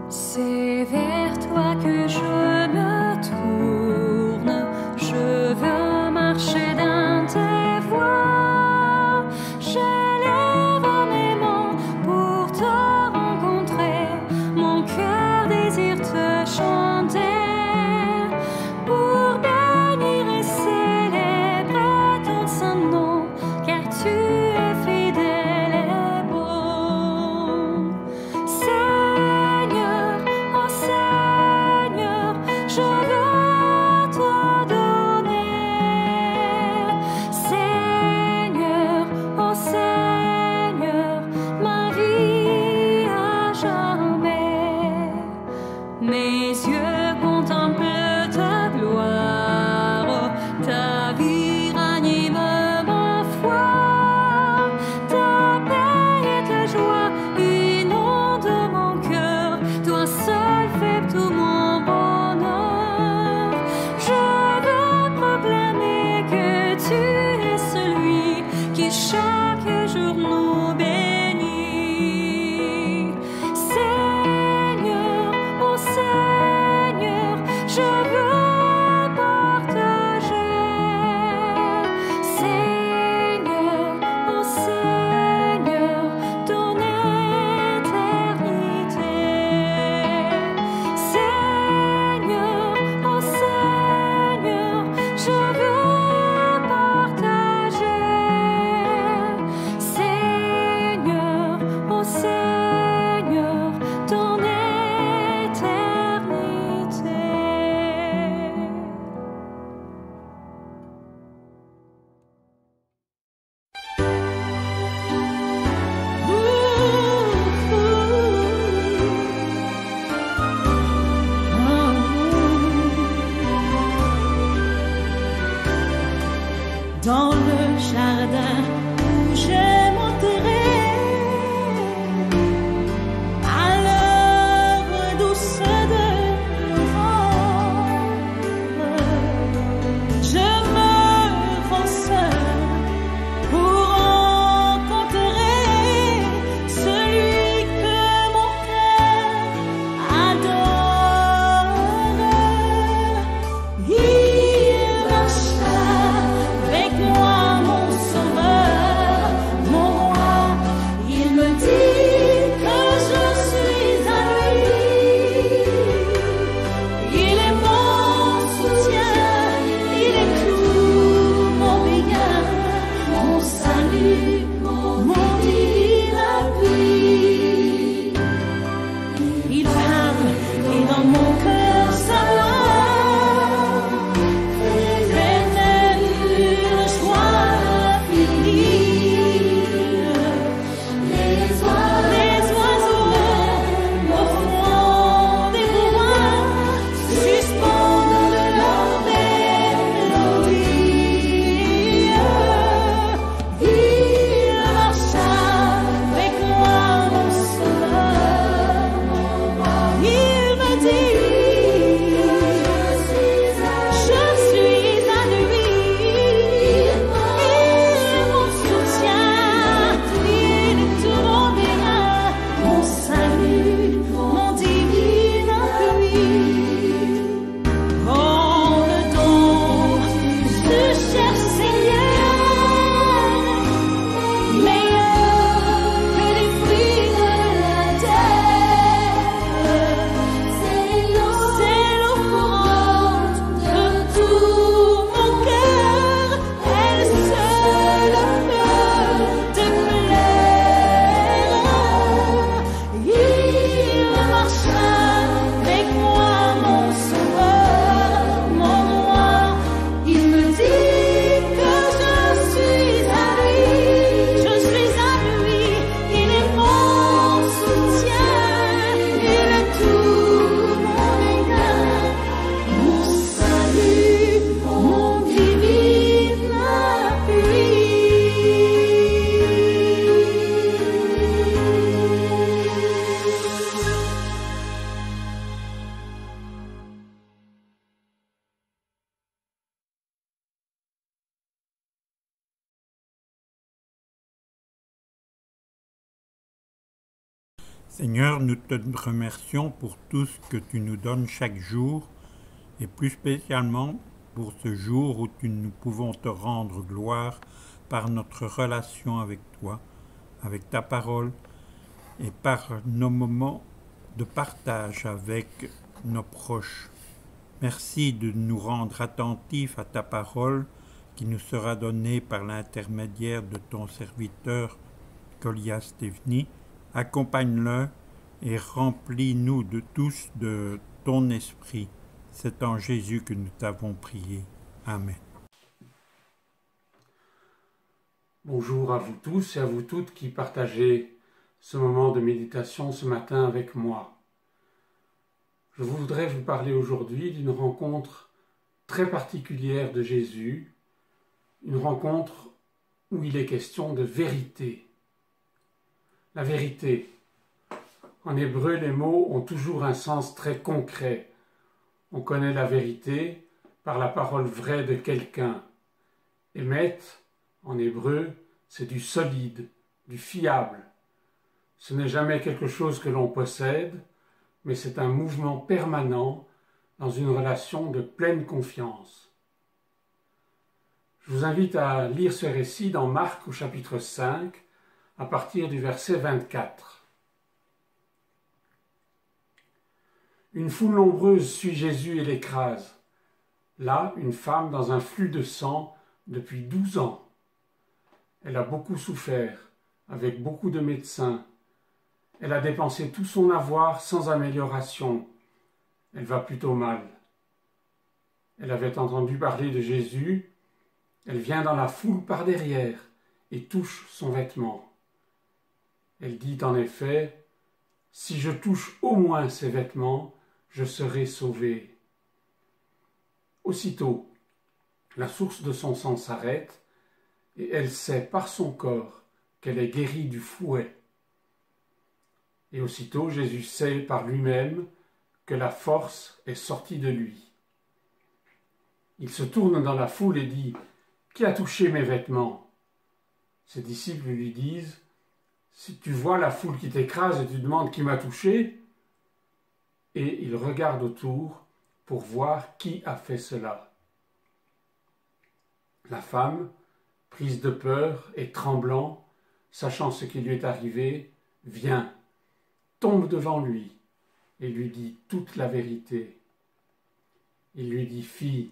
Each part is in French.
C'est vers toi que je me tourne, je veux marcher dans tes voies. J'élève mes mains pour te rencontrer, mon cœur désire te chanter, pour bénir et célébrer ton saint nom, car tu es fidèle et bon. Seigneur, oh Seigneur, je veux te donner. Seigneur, oh Seigneur, ma vie à jamais. Mes yeux contemplent ta gloire, ta vie ranime ma foi, ta paix et ta joie inondent mon cœur, toi seul fais tout mon bonheur. Je veux proclamer que tu es celui qui chaque jour nous bénit. Seigneur, oh Seigneur, Seigneur, nous te remercions pour tout ce que tu nous donnes chaque jour, et plus spécialement pour ce jour où nous pouvons te rendre gloire par notre relation avec toi, avec ta parole, et par nos moments de partage avec nos proches. Merci de nous rendre attentifs à ta parole qui nous sera donnée par l'intermédiaire de ton serviteur Kolia Steveni. Accompagne-le et remplis-nous de tous de ton esprit. C'est en Jésus que nous t'avons prié. Amen. Bonjour à vous tous et à vous toutes qui partagez ce moment de méditation ce matin avec moi. Je voudrais vous parler aujourd'hui d'une rencontre très particulière de Jésus, une rencontre où il est question de vérité. La vérité. En hébreu, les mots ont toujours un sens très concret. On connaît la vérité par la parole vraie de quelqu'un. Émet, en hébreu, c'est du solide, du fiable. Ce n'est jamais quelque chose que l'on possède, mais c'est un mouvement permanent dans une relation de pleine confiance. Je vous invite à lire ce récit dans Marc au chapitre 5, à partir du verset 24. Une foule nombreuse suit Jésus et l'écrase. Là, une femme dans un flux de sang depuis 12 ans. Elle a beaucoup souffert, avec beaucoup de médecins. Elle a dépensé tout son avoir sans amélioration. Elle va plutôt mal. Elle avait entendu parler de Jésus. Elle vient dans la foule par derrière et touche son vêtement. Elle dit en effet, « Si je touche au moins ses vêtements, je serai sauvée. » Aussitôt, la source de son sang s'arrête et elle sait par son corps qu'elle est guérie du fouet. Et aussitôt, Jésus sait par lui-même que la force est sortie de lui. Il se tourne dans la foule et dit « Qui a touché mes vêtements ?» Ses disciples lui disent « Si tu vois la foule qui t'écrase et tu demandes qui m'a touché ?» Et il regarde autour pour voir qui a fait cela. La femme, prise de peur et tremblant, sachant ce qui lui est arrivé, vient, tombe devant lui et lui dit toute la vérité. Il lui dit « Fille,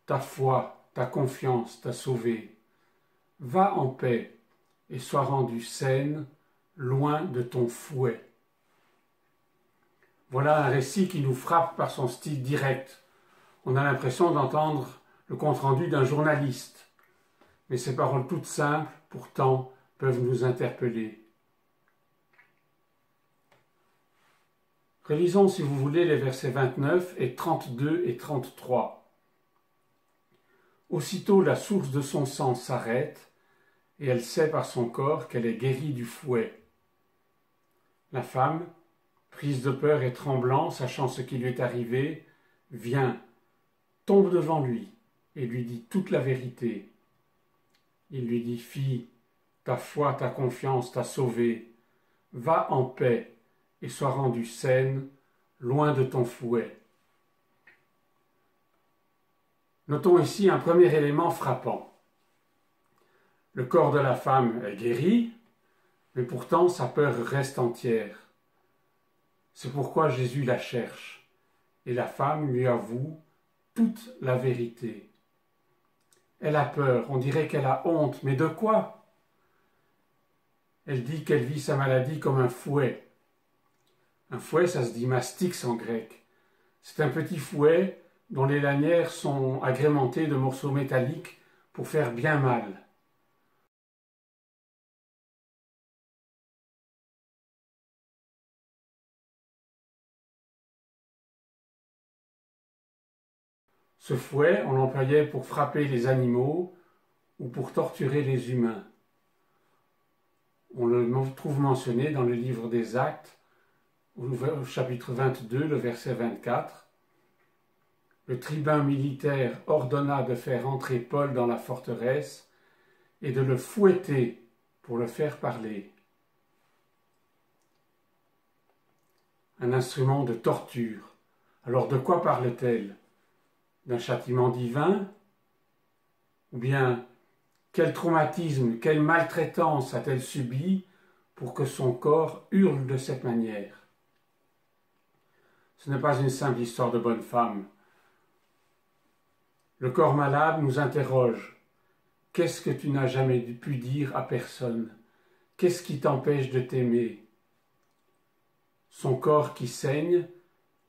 ta foi, ta confiance t'a sauvée. Va en paix et sois rendue saine, loin de ton fouet. » Voilà un récit qui nous frappe par son style direct. On a l'impression d'entendre le compte-rendu d'un journaliste. Mais ces paroles toutes simples, pourtant, peuvent nous interpeller. Relisons, si vous voulez, les versets 29 et 32 et 33. Aussitôt la source de son sang s'arrête, et elle sait par son corps qu'elle est guérie du fouet. La femme, prise de peur et tremblant, sachant ce qui lui est arrivé, vient, tombe devant lui et lui dit toute la vérité. Il lui dit « Fille, ta foi, ta confiance t'a sauvée. Va en paix et sois rendue saine, loin de ton fouet. » Notons ici un premier élément frappant. Le corps de la femme est guéri, mais pourtant sa peur reste entière. C'est pourquoi Jésus la cherche, et la femme lui avoue toute la vérité. Elle a peur, on dirait qu'elle a honte, mais de quoi? Elle dit qu'elle vit sa maladie comme un fouet. Un fouet, ça se dit mastix en grec. C'est un petit fouet dont les lanières sont agrémentées de morceaux métalliques pour faire bien mal. Ce fouet, on l'employait pour frapper les animaux ou pour torturer les humains. On le trouve mentionné dans le livre des Actes, au chapitre 22, le verset 24. Le tribun militaire ordonna de faire entrer Paul dans la forteresse et de le fouetter pour le faire parler. un instrument de torture. Alors de quoi parle-t-elle? D'un châtiment divin? Ou bien quel traumatisme, quelle maltraitance a-t-elle subi pour que son corps hurle de cette manière? Ce n'est pas une simple histoire de bonne femme. Le corps malade nous interroge. Qu'est-ce que tu n'as jamais pu dire à personne? Qu'est-ce qui t'empêche de t'aimer? Son corps qui saigne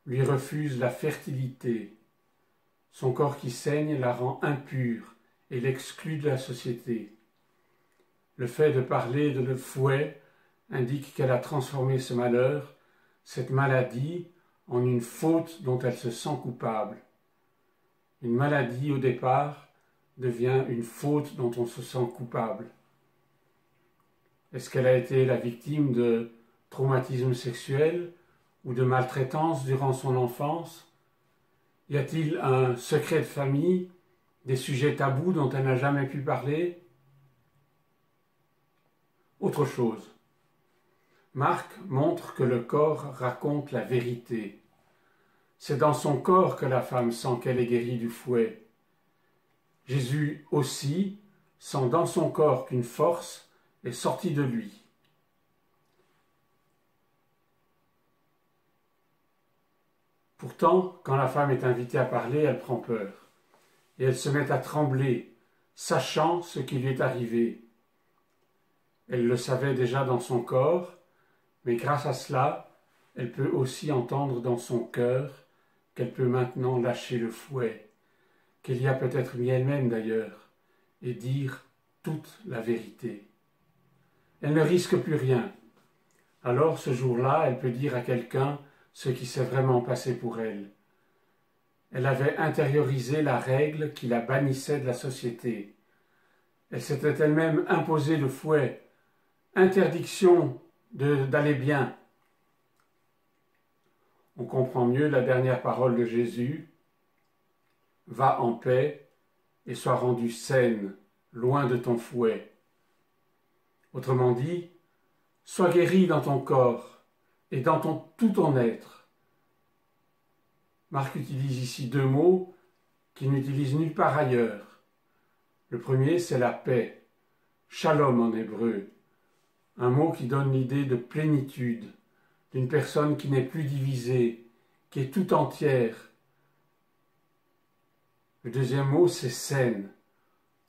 lui refuse la fertilité. Son corps qui saigne la rend impure et l'exclut de la société. Le fait de parler de le fouet indique qu'elle a transformé ce malheur, cette maladie, en une faute dont elle se sent coupable. Une maladie, au départ, devient une faute dont on se sent coupable. Est-ce qu'elle a été la victime de traumatisme sexuel ou de maltraitance durant son enfance? Y a-t-il un secret de famille, des sujets tabous dont elle n'a jamais pu parler? Autre chose. Marc montre que le corps raconte la vérité. C'est dans son corps que la femme sent qu'elle est guérie du fouet. Jésus aussi sent dans son corps qu'une force est sortie de lui. Pourtant, quand la femme est invitée à parler, elle prend peur. Et elle se met à trembler, sachant ce qui lui est arrivé. Elle le savait déjà dans son corps, mais grâce à cela, elle peut aussi entendre dans son cœur qu'elle peut maintenant lâcher le fouet, qu'elle y a peut-être mis elle-même d'ailleurs, et dire toute la vérité. Elle ne risque plus rien. Alors ce jour-là, elle peut dire à quelqu'un ce qui s'est vraiment passé pour elle. Elle avait intériorisé la règle qui la bannissait de la société. Elle s'était elle-même imposé le fouet, interdiction d'aller bien. On comprend mieux la dernière parole de Jésus. Va en paix et sois rendue saine, loin de ton fouet. Autrement dit, sois guéri dans ton corps et dans tout ton être. Marc utilise ici deux mots qu'il n'utilise nulle part ailleurs. Le premier, c'est la paix, shalom en hébreu, un mot qui donne l'idée de plénitude, d'une personne qui n'est plus divisée, qui est tout entière. Le deuxième mot, c'est saine,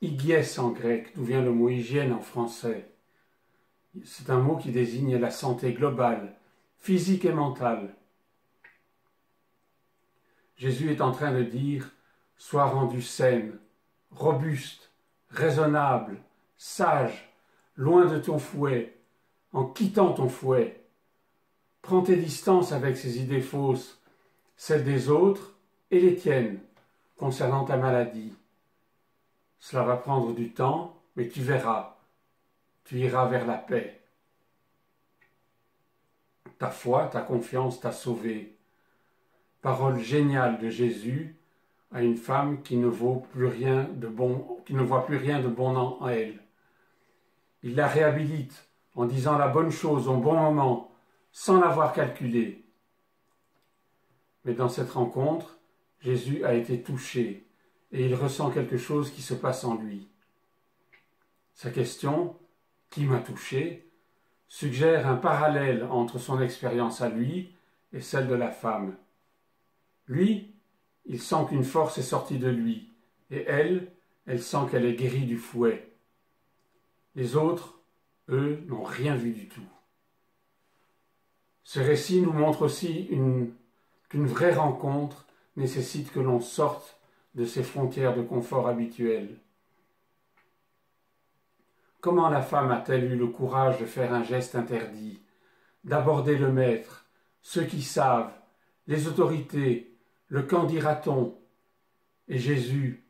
hygiès en grec, d'où vient le mot hygiène en français. C'est un mot qui désigne la santé globale, physique et mentale. Jésus est en train de dire « Sois rendu saine, robuste, raisonnable, sage, loin de ton fouet, en quittant ton fouet. Prends tes distances avec ces idées fausses, celles des autres et les tiennes, concernant ta maladie. Cela va prendre du temps, mais tu verras, tu iras vers la paix. Ta foi, ta confiance t'a sauvé. » Parole géniale de Jésus à une femme qui ne voit plus rien de bon en elle. Il la réhabilite en disant la bonne chose au bon moment, sans l'avoir calculée. Mais dans cette rencontre, Jésus a été touché et il ressent quelque chose qui se passe en lui. Sa question, « Qui m'a touché ?», suggère un parallèle entre son expérience à lui et celle de la femme. Lui, il sent qu'une force est sortie de lui, et elle sent qu'elle est guérie du fouet. Les autres, eux, n'ont rien vu du tout. Ce récit nous montre aussi qu'une vraie rencontre nécessite que l'on sorte de ses frontières de confort habituelles. Comment la femme a-t-elle eu le courage de faire un geste interdit, d'aborder le maître, ceux qui savent, les autorités, le qu'en dira-t-on? Et Jésus,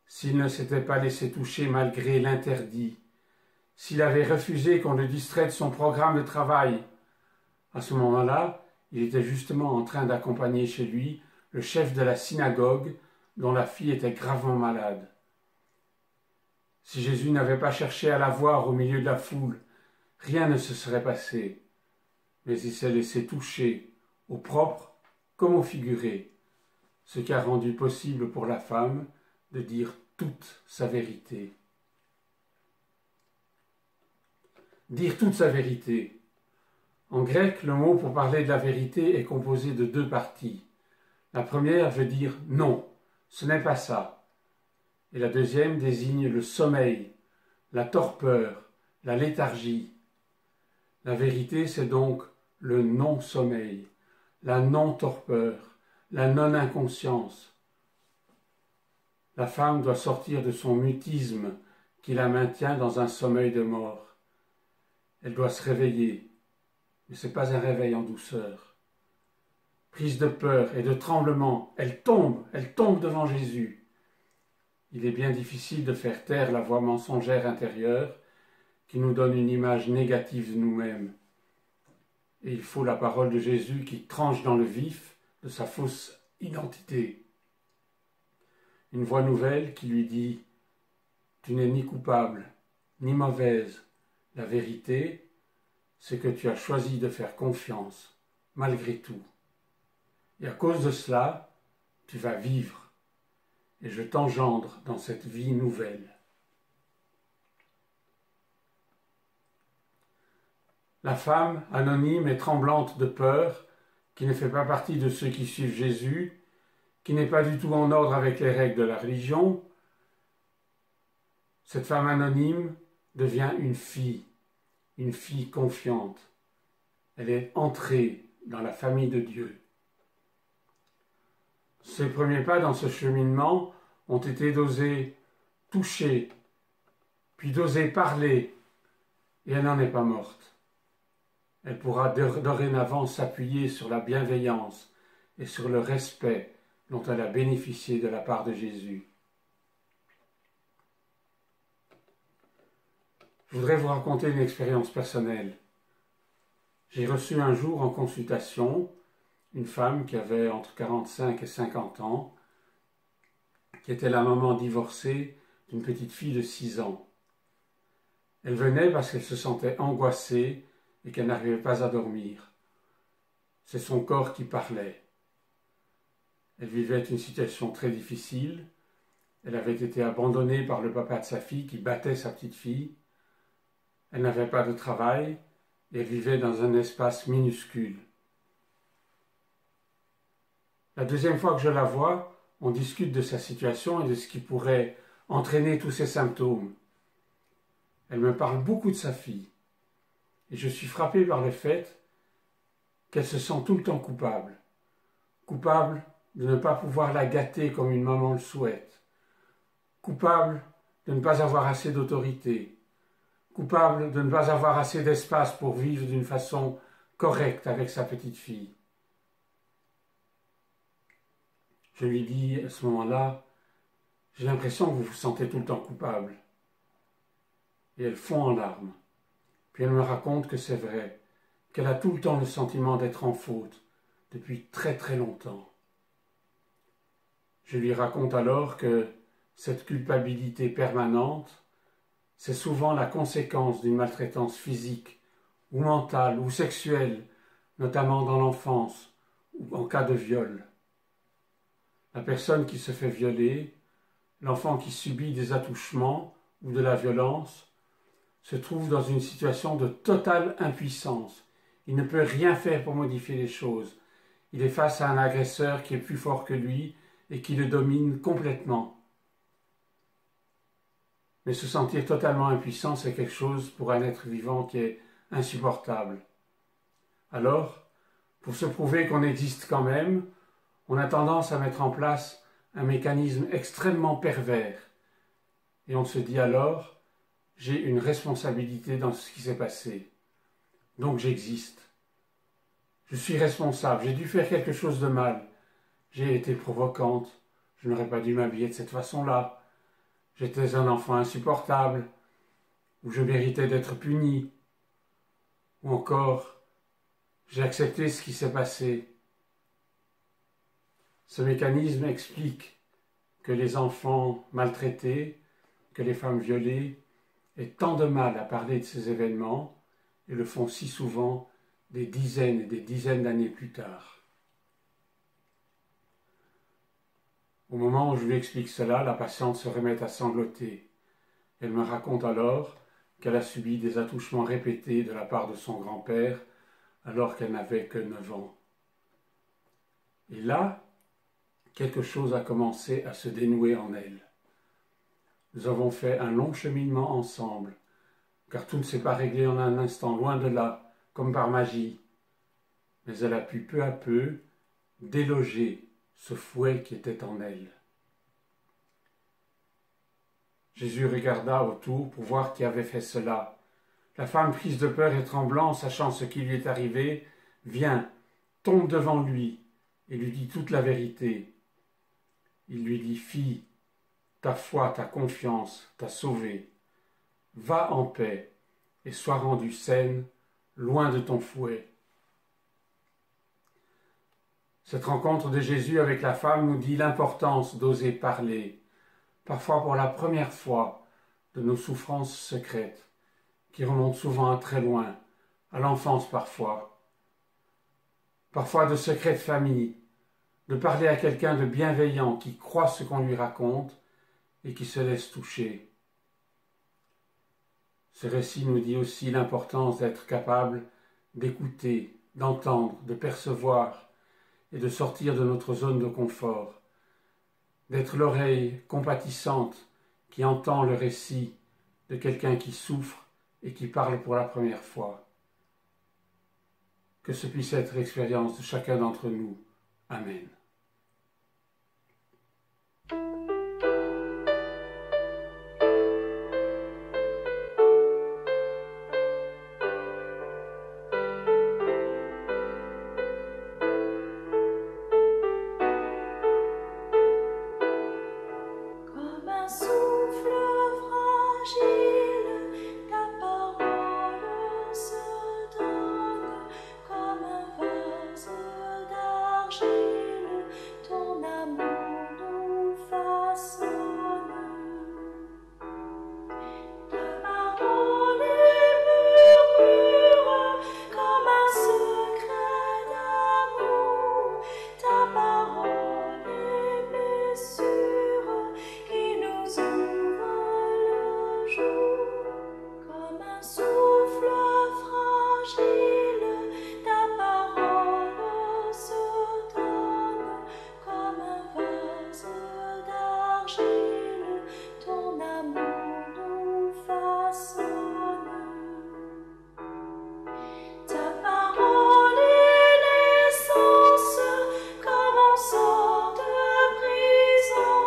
s'il ne s'était pas laissé toucher malgré l'interdit, s'il avait refusé qu'on le distrait de son programme de travail, à ce moment-là, il était justement en train d'accompagner chez lui le chef de la synagogue dont la fille était gravement malade. Si Jésus n'avait pas cherché à la voir au milieu de la foule, rien ne se serait passé, mais il s'est laissé toucher au propre comme au figuré, ce qui a rendu possible pour la femme de dire toute sa vérité. Dire toute sa vérité. En grec, le mot pour parler de la vérité est composé de deux parties. La première veut dire non, ce n'est pas ça. Et la deuxième désigne le sommeil, la torpeur, la léthargie. La vérité, c'est donc le non-sommeil, la non-torpeur, la non-inconscience. La femme doit sortir de son mutisme qui la maintient dans un sommeil de mort. Elle doit se réveiller, mais ce n'est pas un réveil en douceur. Prise de peur et de tremblement, elle tombe devant Jésus. Il est bien difficile de faire taire la voix mensongère intérieure qui nous donne une image négative de nous-mêmes. Et il faut la parole de Jésus qui tranche dans le vif de sa fausse identité. Une voix nouvelle qui lui dit « Tu n'es ni coupable, ni mauvaise. La vérité, c'est que tu as choisi de faire confiance, malgré tout. Et à cause de cela, tu vas vivre. Et je t'engendre dans cette vie nouvelle. » La femme, anonyme et tremblante de peur, qui ne fait pas partie de ceux qui suivent Jésus, qui n'est pas du tout en ordre avec les règles de la religion, cette femme anonyme devient une fille confiante. Elle est entrée dans la famille de Dieu. Ses premiers pas dans ce cheminement ont été d'oser toucher, puis d'oser parler, et elle n'en est pas morte. Elle pourra dorénavant s'appuyer sur la bienveillance et sur le respect dont elle a bénéficié de la part de Jésus. Je voudrais vous raconter une expérience personnelle. J'ai reçu un jour en consultation une femme qui avait entre 45 et 50 ans, qui était la maman divorcée d'une petite fille de 6 ans. Elle venait parce qu'elle se sentait angoissée et qu'elle n'arrivait pas à dormir. C'est son corps qui parlait. Elle vivait une situation très difficile. Elle avait été abandonnée par le papa de sa fille qui battait sa petite fille. Elle n'avait pas de travail et elle vivait dans un espace minuscule. La deuxième fois que je la vois, on discute de sa situation et de ce qui pourrait entraîner tous ces symptômes. Elle me parle beaucoup de sa fille. Et je suis frappé par le fait qu'elle se sent tout le temps coupable. Coupable de ne pas pouvoir la gâter comme une maman le souhaite. Coupable de ne pas avoir assez d'autorité. Coupable de ne pas avoir assez d'espace pour vivre d'une façon correcte avec sa petite fille. Je lui dis à ce moment-là, j'ai l'impression que vous vous sentez tout le temps coupable. Et elle fond en larmes. Puis elle me raconte que c'est vrai, qu'elle a tout le temps le sentiment d'être en faute, depuis très très longtemps. Je lui raconte alors que cette culpabilité permanente, c'est souvent la conséquence d'une maltraitance physique, ou mentale, ou sexuelle, notamment dans l'enfance, ou en cas de viol. La personne qui se fait violer, l'enfant qui subit des attouchements ou de la violence, se trouve dans une situation de totale impuissance. Il ne peut rien faire pour modifier les choses. Il est face à un agresseur qui est plus fort que lui et qui le domine complètement. Mais se sentir totalement impuissant, c'est quelque chose pour un être vivant qui est insupportable. Alors, pour se prouver qu'on existe quand même, on a tendance à mettre en place un mécanisme extrêmement pervers. Et on se dit alors, j'ai une responsabilité dans ce qui s'est passé. Donc j'existe. Je suis responsable. J'ai dû faire quelque chose de mal. J'ai été provocante. Je n'aurais pas dû m'habiller de cette façon-là. J'étais un enfant insupportable. Ou je méritais d'être puni. Ou encore, j'ai accepté ce qui s'est passé. Ce mécanisme explique que les enfants maltraités, que les femmes violées, aient tant de mal à parler de ces événements et le font si souvent des dizaines et des dizaines d'années plus tard. Au moment où je lui explique cela, la patiente se remet à sangloter. Elle me raconte alors qu'elle a subi des attouchements répétés de la part de son grand-père alors qu'elle n'avait que 9 ans. Et là, quelque chose a commencé à se dénouer en elle. Nous avons fait un long cheminement ensemble, car tout ne s'est pas réglé en un instant, loin de là, comme par magie. Mais elle a pu peu à peu déloger ce fouet qui était en elle. Jésus regarda autour pour voir qui avait fait cela. La femme, prise de peur et tremblant, sachant ce qui lui est arrivé, vient, tombe devant lui et lui dit toute la vérité. Il lui dit « Fille, ta foi, ta confiance t'a sauvée. Va en paix et sois rendue saine, loin de ton fouet. » Cette rencontre de Jésus avec la femme nous dit l'importance d'oser parler, parfois pour la première fois, de nos souffrances secrètes, qui remontent souvent à très loin, à l'enfance parfois de secrets de famille, de parler à quelqu'un de bienveillant qui croit ce qu'on lui raconte et qui se laisse toucher. Ce récit nous dit aussi l'importance d'être capable d'écouter, d'entendre, de percevoir et de sortir de notre zone de confort, d'être l'oreille compatissante qui entend le récit de quelqu'un qui souffre et qui parle pour la première fois. Que ce puisse être l'expérience de chacun d'entre nous. Amen. Comme un souffle fragile, ta parole se donne. Comme un vase d'argile, ton amour nous façonne. Ta parole est murmure comme un secret d'amour. Ta parole est blessure qui nous ouvre le jour. Comme un souffle fragile, ta parole se donne. Comme un vase d'argile, ton amour nous façonne. Ta parole est l'essence comme on sort de prison.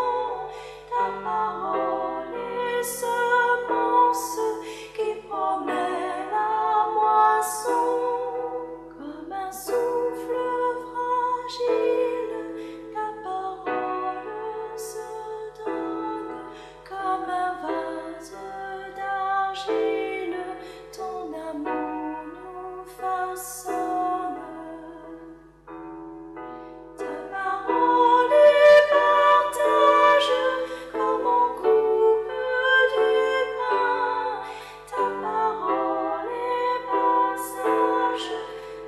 Ta parole est semence qui promet la moisson. Comme un souffle fragile, ta parole se donne. Comme un vase d'argile, ton amour nous façonne. Ta parole est partage comme on coupe du pain. Ta parole est passage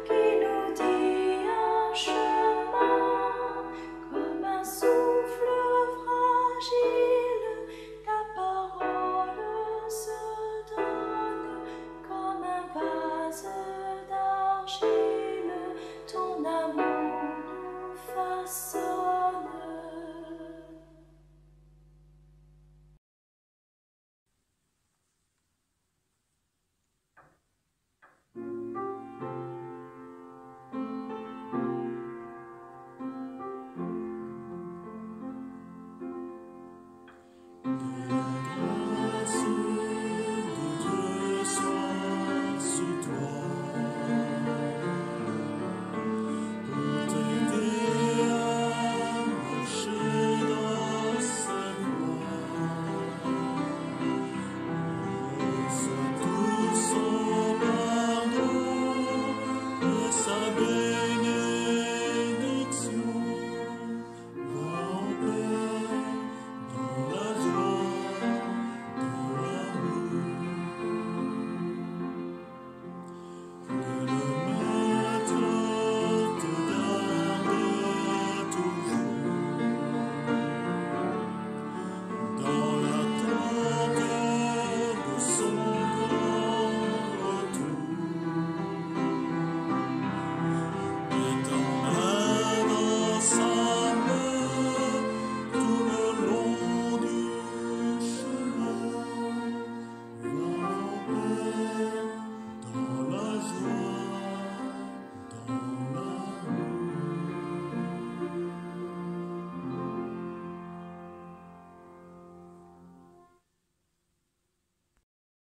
qui nous dit un chemin. Comme un souffle fragile, ta parole se donne. Comme un vase d'argile, ton amour nous façonne.